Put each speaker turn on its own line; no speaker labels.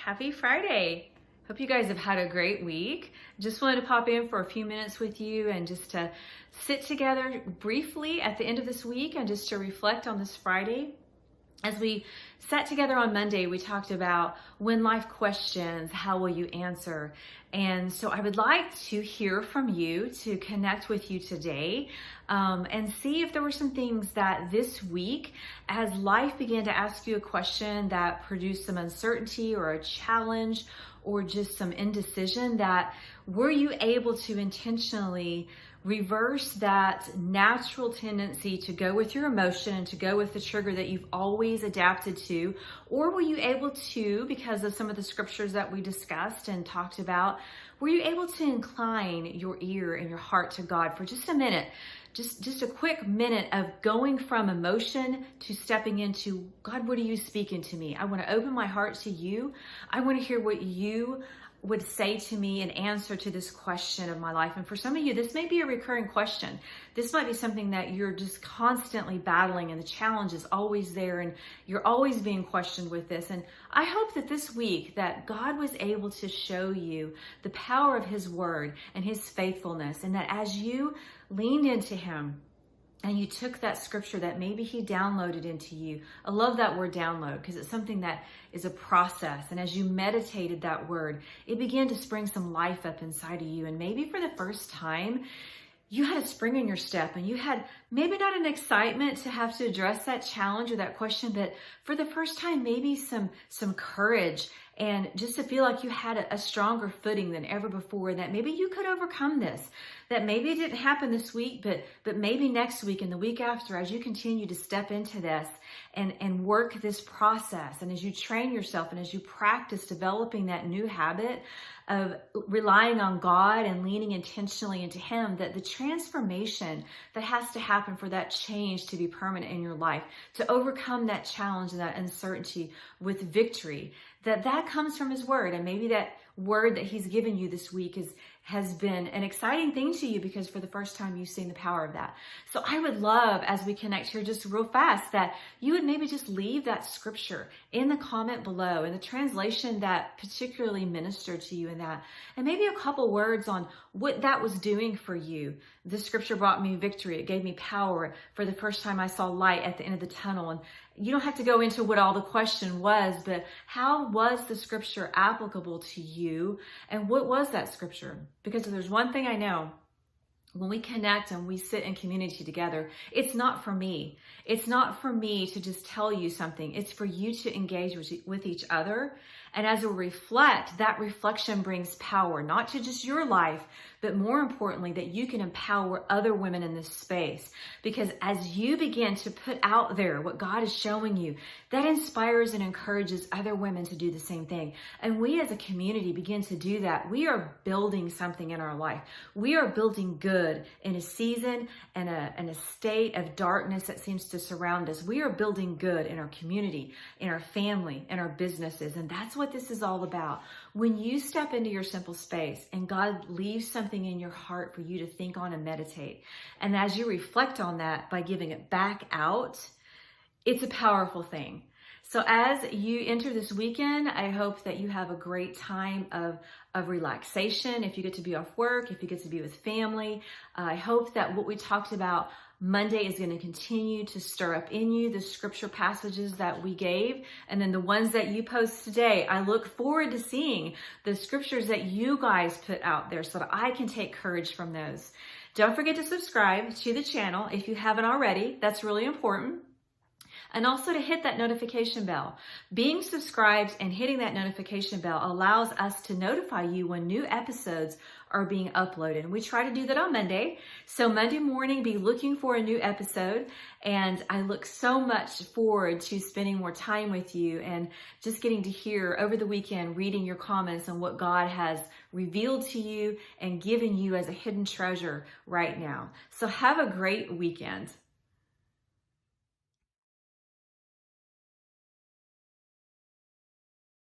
Happy Friday. Hope you guys have had a great week. Just wanted to pop in for a few minutes with you and just to sit together briefly at the end of this week and just to reflect on this Friday. As we sat together on Monday, we talked about when life questions, how will you answer? And so I would like to hear from you, to connect with you today, and see if there were some things that this week, as life began to ask you a question that produced some uncertainty or a challenge or just some indecision, that were you able to intentionally reverse that natural tendency to go with your emotion and to go with the trigger that you've always adapted to? Or were you able to, because of some of the scriptures that we discussed and talked about, were you able to incline your ear and your heart to God for just a minute? Just a quick minute of going from emotion to stepping into, God, what are you speaking to me? I want to open my heart to you. I want to hear what you would say to me in answer to this question of my life. And for some of you, this may be a recurring question. This might be something that you're just constantly battling and the challenge is always there and you're always being questioned with this. And I hope that this week that God was able to show you the power of His word and His faithfulness, and that as you leaned into Him, and you took that scripture that maybe He downloaded into you. I love that word download because it's something that is a process. And as you meditated that word, it began to spring some life up inside of you. And maybe for the first time, you had a spring in your step and you had maybe not an excitement to have to address that challenge or that question, but for the first time, maybe some courage and just to feel like you had a stronger footing than ever before, that maybe you could overcome this, that maybe it didn't happen this week, but maybe next week and the week after, as you continue to step into this and work this process, and as you train yourself and as you practice developing that new habit of relying on God and leaning intentionally into Him, that the transformation that has to happen for that change to be permanent in your life, to overcome that challenge and that uncertainty with victory, that comes from His word. And maybe that word that He's given you this week has been an exciting thing to you because for the first time you've seen the power of that. So I would love, as we connect here just real fast, that you would maybe just leave that scripture in the comment below, in the translation that particularly ministered to you in that, and maybe a couple words on what that was doing for you. This scripture brought me victory. It gave me power. For the first time I saw light at the end of the tunnel. And you don't have to go into what all the question was, but how was the scripture applicable to you? And what was that scripture? Because if there's one thing I know, when we connect and we sit in community together, it's not for me. It's not for me to just tell you something. It's for you to engage with each other. And as we reflect, that reflection brings power, not to just your life, but more importantly, that you can empower other women in this space. Because as you begin to put out there what God is showing you, that inspires and encourages other women to do the same thing. And we as a community begin to do that. We are building something in our life. We are building good in a season and a state of darkness that seems to surround us. We are building good in our community, in our family, in our businesses. And that's what this is all about. When you step into your simple space and God leaves something in your heart for you to think on and meditate, and as you reflect on that by giving it back out, it's a powerful thing. So as you enter this weekend, I hope that you have a great time of relaxation. If you get to be off work, if you get to be with family, I hope that what we talked about Monday is going to continue to stir up in you the scripture passages that we gave. And then the ones that you post today, I look forward to seeing the scriptures that you guys put out there so that I can take courage from those. Don't forget to subscribe to the channel if you haven't already. That's really important. And also to hit that notification bell. Being subscribed and hitting that notification bell allows us to notify you when new episodes are being uploaded. And we try to do that on Monday. So Monday morning, be looking for a new episode. And I look so much forward to spending more time with you and just getting to hear over the weekend, reading your comments on what God has revealed to you and given you as a hidden treasure right now. So have a great weekend.